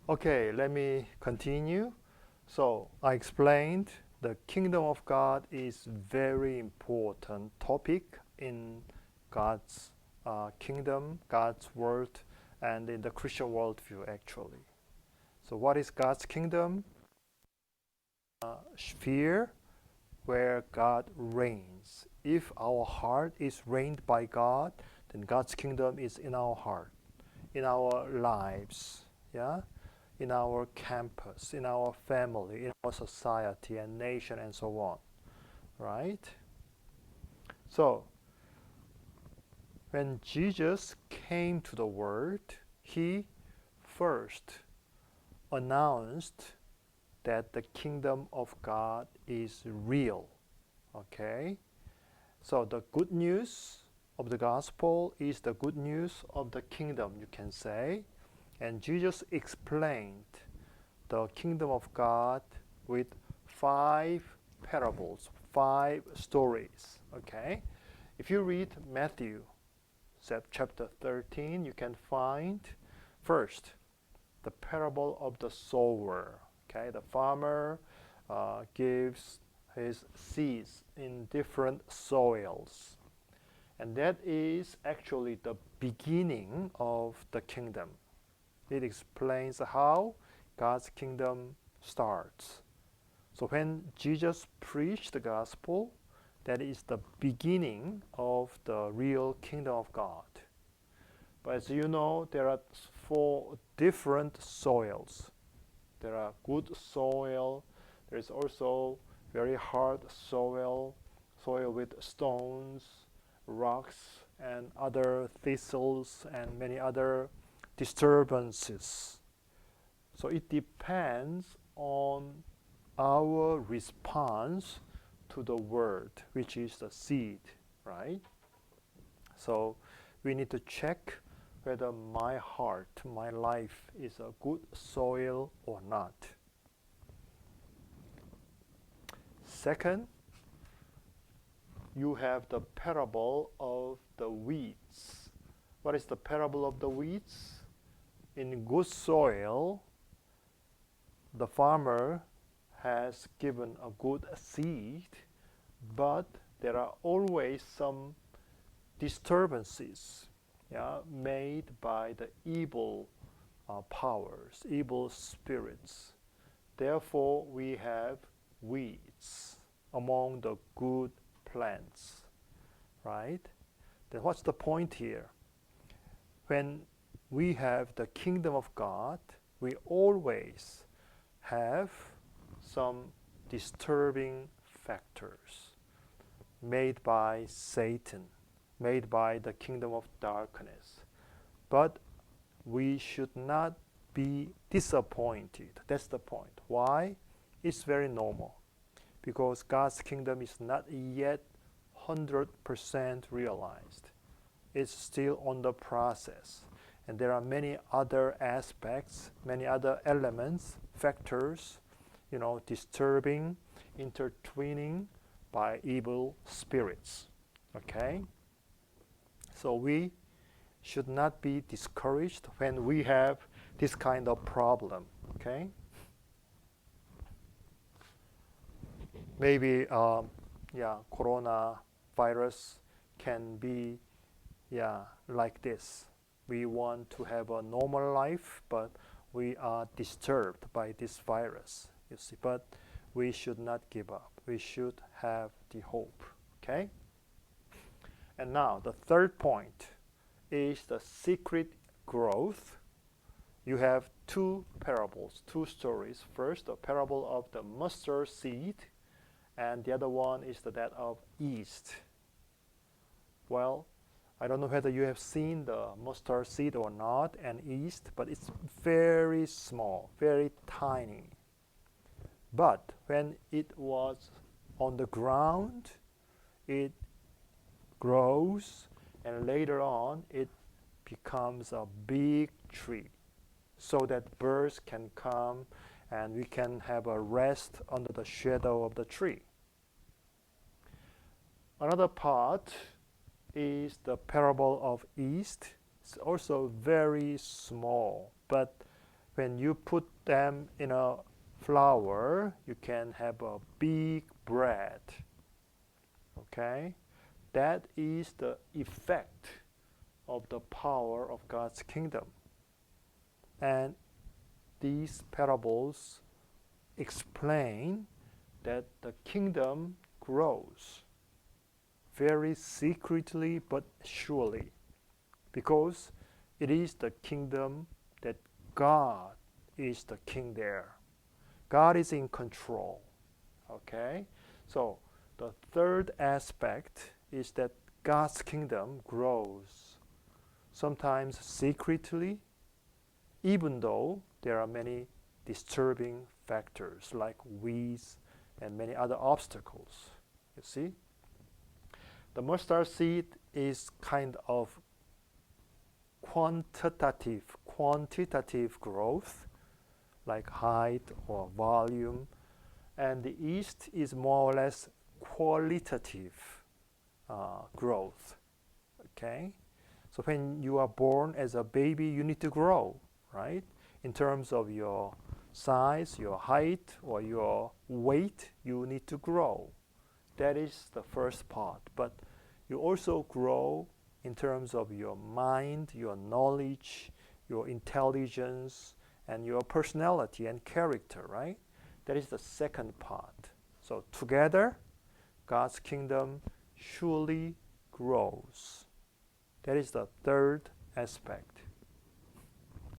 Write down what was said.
Okay, let me continue. So I explained the kingdom of God is very important topic in God's kingdom, God's world, and in the Christian worldview actually. So what is God's kingdom? Sphere where God reigns. If our heart is reigned by God, then God's kingdom is in our heart, in our lives, yeah, in our campus, in our family, in our society and nation and so on, right? So when Jesus came to the world, he first announced that the kingdom of God is real. Okay? So the good news of the gospel is the good news of the kingdom, you can say. And Jesus explained the kingdom of God with 5 parables, 5 stories. Okay? If you read Matthew chapter 13, you can find first the parable of the sower. Okay, the farmer gives his seeds in different soils, and that is actually the beginning of the kingdom. It explains how God's kingdom starts. So when Jesus preached the gospel, that is the beginning of the real kingdom of God. But as you know, there are 4 different soils. There are good soil. There is also very hard soil, soil with stones, rocks, and other thistles, and many other disturbances. So it depends on our response to the word, which is the seed, right? So we need to check whether my heart, my life is a good soil or not. Second, you have the parable of the weeds. What is the parable of the weeds? In good soil, the farmer has given a good seed, but there are always some disturbances, yeah, made by the evil powers, evil spirits. Therefore, we have weeds among the good plants, right? Then what's the point here? When we have the kingdom of God, we always have some disturbing factors made by Satan, made by the kingdom of darkness. But we should not be disappointed. That's the point. Why? It's very normal. Because God's kingdom is not yet 100% realized. It's still on the process. And there are many other aspects, many other elements, factors, disturbing, intertwining by evil spirits. Okay? So we should not be discouraged when we have this kind of problem. Okay? Maybe, coronavirus can be, like this. We want to have a normal life, but we are disturbed by this virus. You see, but we should not give up. We should have the hope. Okay? And now the third point is the secret growth. You have 2 parables, 2 stories. First, the parable of the mustard seed, and the other one is that of yeast. Well, I don't know whether you have seen the mustard seed or not, and yeast, but it's very small, very tiny. But when it was on the ground, it grows, and later on it becomes a big tree, so that birds can come and we can have a rest under the shadow of the tree. Another part is the parable of yeast. It's also very small, but when you put them in a flour, you can have a big bread. Okay? That is the effect of the power of God's kingdom. And these parables explain that the kingdom grows very secretly but surely, because it is the kingdom that God is the king there. God is in control. Okay? So the third aspect is that God's kingdom grows, sometimes secretly, even though there are many disturbing factors like weeds and many other obstacles. You see? The mustard seed is kind of quantitative growth, like height or volume, and the yeast is more or less qualitative growth. Okay, so when you are born as a baby, you need to grow, right? In terms of your size, your height, or your weight, you need to grow. That is the first part. But you also grow in terms of your mind, your knowledge, your intelligence, and your personality and character, right? That is the second part. So together, God's kingdom surely grows. That is the third aspect.